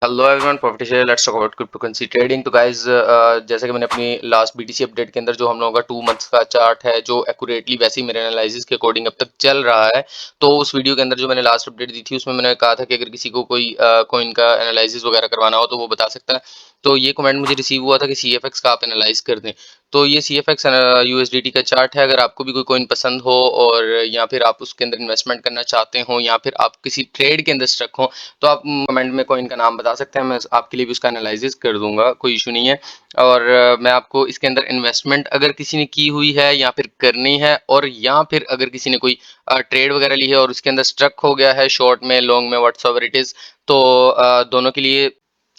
Hello everyone, profit share, let's talk about cryptocurrency trading. तो guys, जैसे कि मैंने अपनी लास्ट बीटीसी अपडेट के अंदर जो हम लोगों का 2 मंथ्स का चार्ट है जो एक्यूरेटली वैसे ही मेरे एनालिसिस के अकॉर्डिंग अब तक चल रहा है, तो उस वीडियो के अंदर जो मैंने लास्ट अपडेट दी थी उसमें मैंने कहा था कि अगर किसी को कोई कॉइन का एनालिसिस वगैरह करवाना हो तो वो बता सकता है। तो ये कमेंट मुझे रिसीव हुआ था कि सीएफएक्स का आप एनालाइज कर दें। तो ये सीएफएक्स यूएसडीटी का चार्ट है। अगर आपको भी कोई कॉइन पसंद हो और या फिर आप उसके अंदर इन्वेस्टमेंट करना चाहते हो या फिर आप किसी ट्रेड के अंदर स्टक हो, तो आप कमेंट में कॉइन का नाम बता सकते हैं। मैं आपके लिए भी उसका एनालिसिस कर दूंगा, कोई इशू नहीं है। और मैं आपको इसके अंदर इन्वेस्टमेंट अगर किसी ने की हुई है या फिर करनी है, और या फिर अगर किसी ने कोई ट्रेड वगैरह ली है और उसके अंदर स्ट्रक हो गया है शॉर्ट में, लॉन्ग में, व्हाट्सएवर इट इज, तो दोनों के लिए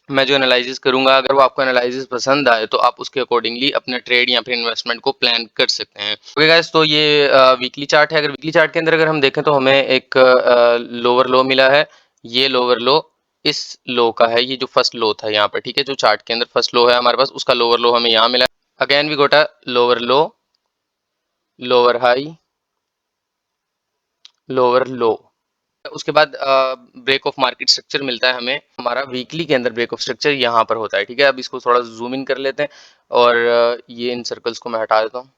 मैं जो एनालिसिस करूंगा, अगर वो आपको एनालिसिस पसंद आए तो आप उसके अकॉर्डिंगली अपना ट्रेड या फिर इन्वेस्टमेंट को प्लान कर सकते हैं। ओके गाइस, तो ये वीकली चार्ट है। अगर वीकली चार्ट के अंदर अगर हम देखें तो हमें एक लोअर लो मिला है। ये लोअर लो इस लो का है, ये जो फर्स्ट लो था यहाँ पर, ठीक है, जो चार्ट के अंदर फर्स्ट लो है हमारे पास, उसका लोअर लो हमें यहाँ मिला। Again we got a lower low, lower high, lower low. उसके बाद ब्रेक ऑफ मार्केट स्ट्रक्चर मिलता है हमें। हमारा वीकली के अंदर ब्रेक ऑफ स्ट्रक्चर यहाँ पर होता है, ठीक है। अब इसको थोड़ा जूम इन कर लेते हैं और ये इन सर्कल्स को मैं हटा देता हूँ।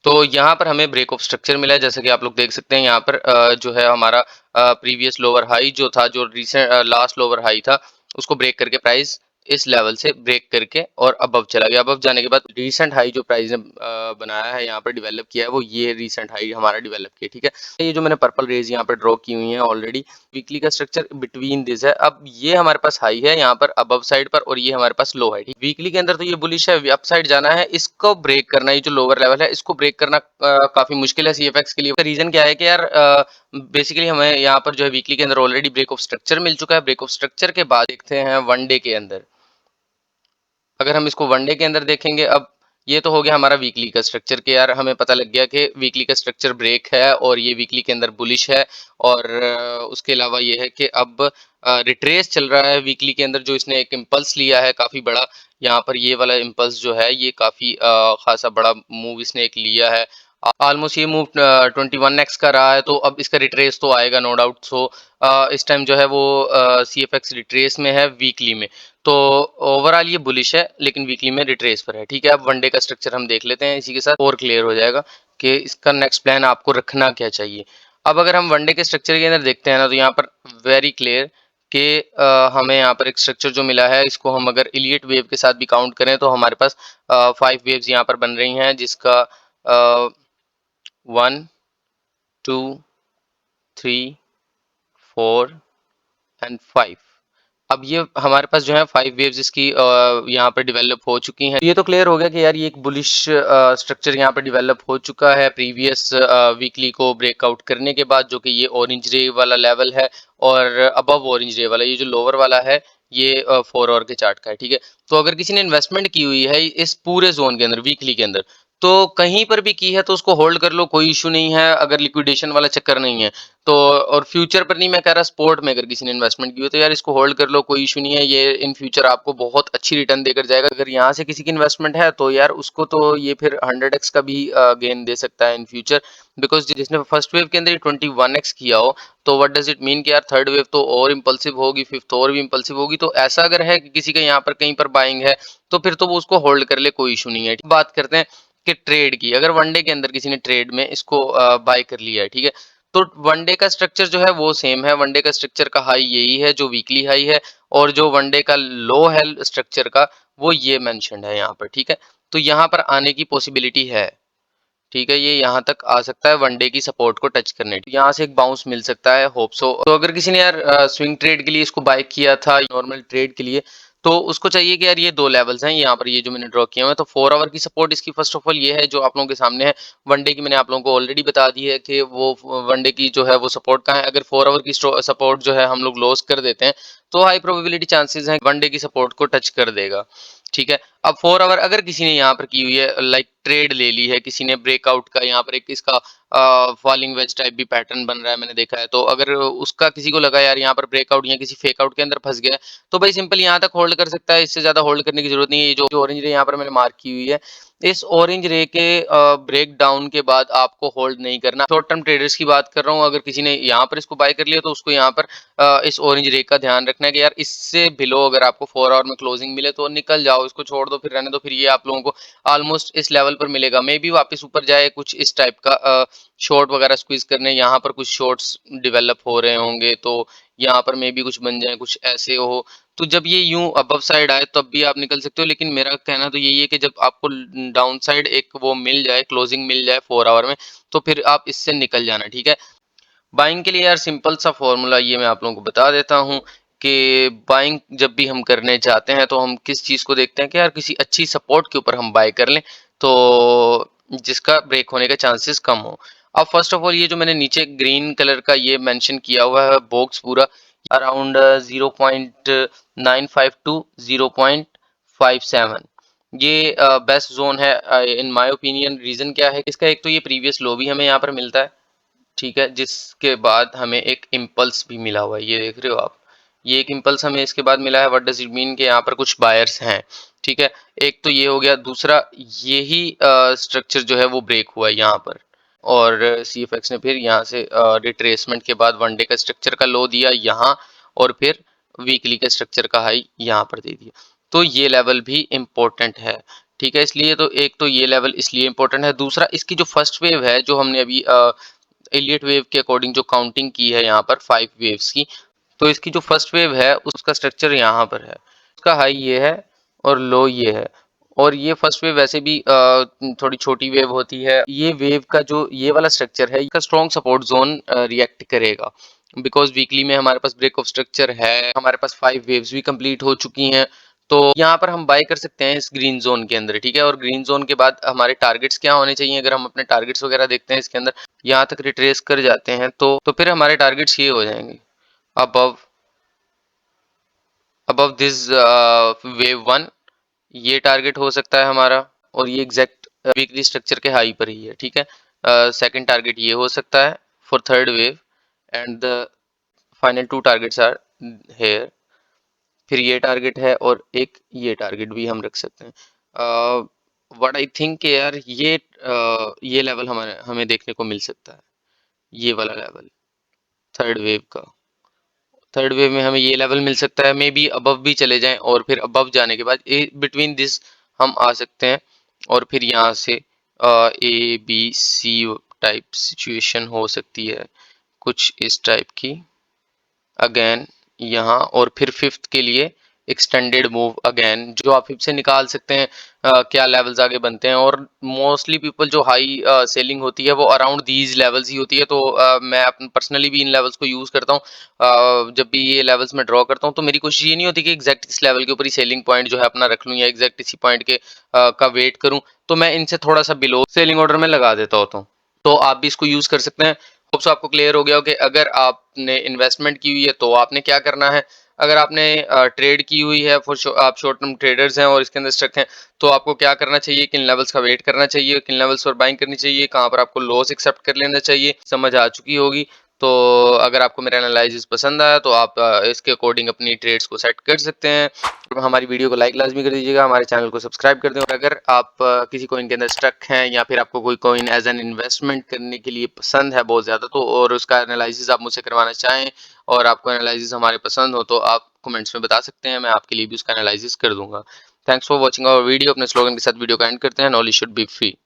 तो यहाँ पर हमें ब्रेक ऑफ स्ट्रक्चर मिला है, जैसे कि आप लोग देख सकते हैं यहाँ पर जो है हमारा प्रीवियस लोअर हाई जो था, जो रिसेंट लास्ट लोअर हाई था, उसको ब्रेक करके प्राइस इस लेवल से ब्रेक करके और अबव चला गया। अबव जाने के बाद रिसेंट हाई जो प्राइस ने बनाया है, यहाँ पर डेवलप किया है, वो ये रिसेंट हाई हमारा डेवलप किया, ठीक है। ये जो मैंने पर्पल रेज यहाँ पर ड्रॉ की हुई है ऑलरेडी, वीकली का स्ट्रक्चर बिटवीन दिस है। अब ये हमारे पास हाई है यहाँ पर अबव साइड पर, और ये हमारे पास लो है, ठीक। वीकली के अंदर तो ये बुलिश है, अप साइड जाना है, इसको ब्रेक करना, ये जो लोअर लेवल है इसको ब्रेक करना काफी मुश्किल है सीएफएक्स के लिए। रीजन क्या है कि यार बेसिकली हमें यहाँ पर जो है वीकली के अंदर ऑलरेडी ब्रेक ऑफ स्ट्रक्चर मिल चुका है। ब्रेक ऑफ स्ट्रक्चर के बाद देखते हैं वन डे के अंदर। अगर हम इसको वनडे के अंदर देखेंगे, अब ये तो हो गया हमारा वीकली का स्ट्रक्चर के यार हमें पता लग गया कि वीकली का स्ट्रक्चर ब्रेक है और ये वीकली के अंदर बुलिश है। और उसके अलावा ये है कि अब रिट्रेस चल रहा है वीकली के अंदर, जो इसने एक इम्पल्स लिया है काफी बड़ा। यहाँ पर ये वाला इम्पल्स जो है ये काफी खासा बड़ा मूव इसने एक लिया है। ऑलमोस्ट ये मूव 21x का रहा है, तो अब इसका रिट्रेस तो आएगा नो डाउट। सो इस टाइम जो है वो सीएफएक्स रिट्रेस में है वीकली में। तो ओवरऑल ये बुलिश है लेकिन वीकली में रिट्रेस पर है, ठीक है। अब वनडे का स्ट्रक्चर हम देख लेते हैं, इसी के साथ और क्लियर हो जाएगा कि इसका नेक्स्ट प्लान आपको रखना क्या चाहिए। अब अगर हम वनडे के स्ट्रक्चर के अंदर देखते हैं ना, तो यहाँ पर वेरी क्लियर कि हमें यहाँ पर एक स्ट्रक्चर जो मिला है, इसको हम अगर इलियट वेव के साथ भी काउंट करें तो हमारे पास 5 वेव्स यहाँ पर बन रही हैं, जिसका 1, 2, 3, 4 एंड 5। अब ये हमारे पास जो है 5 वेव्स इसकी यहाँ पर डेवलप हो चुकी हैं। ये तो क्लियर हो गया कि यार ये एक बुलिश स्ट्रक्चर यहाँ पर डेवलप हो चुका है प्रीवियस वीकली को ब्रेकआउट करने के बाद, जो कि ये ऑरेंज रे वाला लेवल है। और अबव ऑरेंज रे वाला ये जो लोअर वाला है, ये 4 आवर के चार्ट का है, ठीक है। तो अगर किसी ने इन्वेस्टमेंट की हुई है इस पूरे जोन के अंदर वीकली के अंदर, तो कहीं पर भी की है तो उसको होल्ड कर लो, कोई इशू नहीं है, अगर लिक्विडेशन वाला चक्कर नहीं है तो। और फ्यूचर पर नहीं मैं कह रहा, स्पोर्ट में अगर किसी ने इन्वेस्टमेंट की हो तो यार इसको होल्ड कर लो, कोई इशू नहीं है। ये इन फ्यूचर आपको बहुत अच्छी रिटर्न देकर जाएगा। अगर यहाँ से किसी की इन्वेस्टमेंट है तो यार उसको तो ये फिर 100x का भी गेन दे सकता है इन फ्यूचर। बिकॉज जिसने फर्स्ट वेव के अंदर 21x किया हो, तो व्हाट डज इट मीन कि यार थर्ड वेव तो और इम्पल्सिव होगी, फिफ्थ और भी इम्पल्सिव होगी। तो ऐसा अगर है कि किसी का यहाँ पर कहीं पर बाइंग है, तो फिर तो वो उसको होल्ड कर ले, कोई इशू नहीं है। बात करते हैं कि ट्रेड की, अगर वनडे के अंदर किसी ने ट्रेड में इसको बाय कर लिया है, ठीक है, तो वनडे का स्ट्रक्चर जो है वो सेम है। वनडे का स्ट्रक्चर का हाई यही है जो वीकली हाई है, और जो वनडे का लो है स्ट्रक्चर का, वो ये मेंशन्ड है यहाँ पर, ठीक है। तो यहाँ पर आने की पॉसिबिलिटी है, ठीक है, ये यहाँ तक आ सकता है वनडे की सपोर्ट को टच करने, यहाँ से एक बाउंस मिल सकता है, होप सो। तो अगर किसी ने यार स्विंग ट्रेड के लिए इसको बाय किया था नॉर्मल ट्रेड के लिए, तो उसको चाहिए कि यार ये दो लेवल्स हैं यहाँ पर, ये जो मैंने ड्रॉ किया हुआ है। तो 4 आवर की सपोर्ट इसकी फर्स्ट ऑफ ऑल ये है जो आप लोगों के सामने है। वनडे की मैंने आप लोगों को ऑलरेडी बता दी है कि वो वनडे की जो है वो सपोर्ट कहाँ है। अगर 4 आवर की सपोर्ट जो है हम लोग लॉस कर देते हैं, तो हाई प्रोबेबिलिटी चांसेस हैं वनडे की सपोर्ट को टच कर देगा, ठीक है। अब 4 आवर अगर किसी ने यहाँ पर की हुई है, लाइक ट्रेड ले ली है, किसी ने ब्रेकआउट का यहाँ पर एक इसका फॉलिंग वेज टाइप भी पैटर्न बन रहा है, मैंने देखा है। तो अगर उसका किसी को लगा यार यहाँ पर ब्रेकआउट या किसी फेक आउट के अंदर फंस गया है, तो भाई सिंपल यहाँ तक होल्ड कर सकता है, इससे ज्यादा होल्ड करने की जरूरत नहीं है। ये जो ऑरेंज रे यहाँ पर मैंने मार्क की हुई है, इस ऑरेंज रे के ब्रेक डाउन के बाद आपको होल्ड नहीं करना। शॉर्ट टर्म ट्रेडर्स की बात कर रहा हूँ, अगर किसी ने यहाँ पर इसको बाय कर लिया तो उसको यहाँ पर इस ऑरेंज रे का ध्यान रखना है कि यार इससे बिलो अगर आपको 4 आवर में क्लोजिंग मिले तो निकल जाओ, इसको छोड़ दो, फिर रहने दो। फिर ये आप लोगों को ऑलमोस्ट इस लेवल पर मिलेगा, मे बी वापस ऊपर जाए कुछ इस टाइप का शॉर्ट वगैरह स्क्वीज करने, यहाँ पर कुछ शॉर्ट्स डेवलप हो रहे होंगे तो यहाँ पर मे बी कुछ बन जाए, कुछ ऐसे हो। तो जब ये यूं अबव साइड आए तब भी आप निकल सकते हो, लेकिन मेरा कहना तो यही है कि जब आपको डाउन साइड एक वो मिल जाए, क्लोजिंग मिल जाए 4 आवर में, तो फिर आप इससे निकल जाना, ठीक है। बाइंग के लिए यार सिंपल सा फॉर्मूला ये मैं आप लोगों को बता देता हूँ कि बाइंग जब भी हम करने जाते हैं तो हम किस चीज़ को देखते हैं कि यार किसी अच्छी सपोर्ट के ऊपर हम बाय कर लें, तो जिसका ब्रेक होने के चांसेस कम हो। अब फर्स्ट ऑफ ऑल ये जो मैंने नीचे ग्रीन कलर का ये मेंशन किया हुआ है बॉक्स पूरा अराउंड 0.95 टू 0.57, ये बेस्ट जोन है इन माय ओपिनियन। रीजन क्या है इसका, एक तो ये प्रीवियस लो भी हमें यहाँ पर मिलता है, ठीक है, जिसके बाद हमें एक इम्पल्स भी मिला हुआ है, ये देख रहे हो आप, ये एक इम्पल्स हमें इसके बाद मिला है। व्हाट डज इट मीन कि यहाँ पर कुछ बायर्स हैं, ठीक है। एक तो ये हो गया, दूसरा यही स्ट्रक्चर जो है वो ब्रेक हुआ है यहाँ पर, और CFX ने फिर यहाँ से रिट्रेसमेंट के बाद वन डे का स्ट्रक्चर का लो दिया यहाँ, और फिर वीकली का स्ट्रक्चर का हाई यहाँ पर दे दिया। तो ये लेवल भी इम्पोर्टेंट है, ठीक है। इसलिए तो एक तो ये लेवल इसलिए इम्पोर्टेंट है, दूसरा इसकी जो फर्स्ट वेव है जो हमने अभी एलियट वेव के अकॉर्डिंग जो काउंटिंग की है यहाँ पर 5 वेव्स की, तो इसकी जो फर्स्ट वेव है उसका स्ट्रक्चर यहाँ पर है, उसका हाई ये है और लो ये है। और ये फर्स्ट वेव वैसे भी थोड़ी छोटी वेव होती है, ये वेव का जो ये वाला स्ट्रक्चर है इसका स्ट्रॉन्ग सपोर्ट जोन रिएक्ट करेगा, बिकॉज वीकली में हमारे पास ब्रेक ऑफ स्ट्रक्चर है, हमारे पास 5 वेव्स भी कंप्लीट हो चुकी हैं। तो यहाँ पर हम बाय कर सकते हैं इस ग्रीन जोन के अंदर, ठीक है। और ग्रीन जोन के बाद हमारे टारगेट्स क्या होने चाहिए, अगर हम अपने टारगेट्स वगैरह देखते हैं इसके अंदर, यहाँ तक रिट्रेस कर जाते हैं तो फिर हमारे टारगेट्स ये हो जाएंगे अबव अबव दिस वेव 1, ये टारगेट हो सकता है हमारा, और ये एग्जैक्ट वीकली स्ट्रक्चर के हाई पर ही है, ठीक है। सेकंड टारगेट ये हो सकता है for third wave, and the final two targets are here. फिर ये टारगेट है और एक ये टारगेट भी हम रख सकते हैं। व्हाट आई थिंक यार ये लेवल हमारे हमें देखने को मिल सकता है, ये वाला लेवल थर्ड वेव का। थर्ड वेव में हमें ये लेवल मिल सकता है, मे बी अबव भी चले जाएं, और फिर अबव जाने के बाद बिटवीन दिस हम आ सकते हैं, और फिर यहाँ से ABC टाइप सिचुएशन हो सकती है कुछ इस टाइप की अगेन यहाँ, और फिर फिफ्थ के लिए एक्सटेंडेड मूव अगेन जो आप फिफ्थ से निकाल सकते हैं। क्या लेवल्स आगे बनते हैं, और मोस्टली पीपल जो हाई सेलिंग होती है वो अराउंड दीज लेवल्स ही होती है। तो मैं अपन पर्सनली भी इन लेवल्स को यूज करता हूँ। जब भी ये लेवल्स में ड्रॉ करता हूँ तो मेरी कोशिश ये नहीं होती कि एग्जैक्ट इस लेवल के ऊपर ही सेलिंग पॉइंट जो है अपना रख लूँ, या एग्जैक्ट इसी पॉइंट के का वेट करूँ, तो मैं इनसे थोड़ा सा बिलो सेलिंग ऑर्डर में लगा देता होता हूँ। तो आप भी इसको यूज कर सकते हैं। होप सो आपको क्लियर हो गया हो कि अगर आपने इन्वेस्टमेंट की हुई है तो आपने क्या करना है। अगर आपने ट्रेड की हुई है आप शॉर्ट टर्म ट्रेडर्स हैं और इसके अंदर स्टक हैं, तो आपको क्या करना चाहिए, किन लेवल्स का वेट करना चाहिए, किन लेवल्स पर बाइंग करनी चाहिए, कहाँ पर आपको लॉस एक्सेप्ट कर लेना चाहिए, समझ आ चुकी होगी। तो अगर आपको मेरा एनालिसिस पसंद आया तो आप इसके अकॉर्डिंग अपनी ट्रेड्स को सेट कर सकते हैं। हमारी वीडियो को लाइक लाजमी कर दीजिएगा, हमारे चैनल को सब्सक्राइब कर दें। और अगर आप किसी कॉइन के अंदर स्टक हैं, या फिर आपको कोई कॉइन एज एन इन्वेस्टमेंट करने के लिए पसंद है बहुत ज़्यादा, तो और उसका एनालिसिस आप मुझसे करवाना चाहें और आपको एनालिसिस हमारे पसंद हो, तो आप कमेंट्स में बता सकते हैं, मैं आपके लिए भी उसका एनालिसिस कर दूंगा। Thanks for watching our video. अपने स्लोगन के साथ वीडियो का एंड करते हैं, नॉलेज शुड बी फ्री।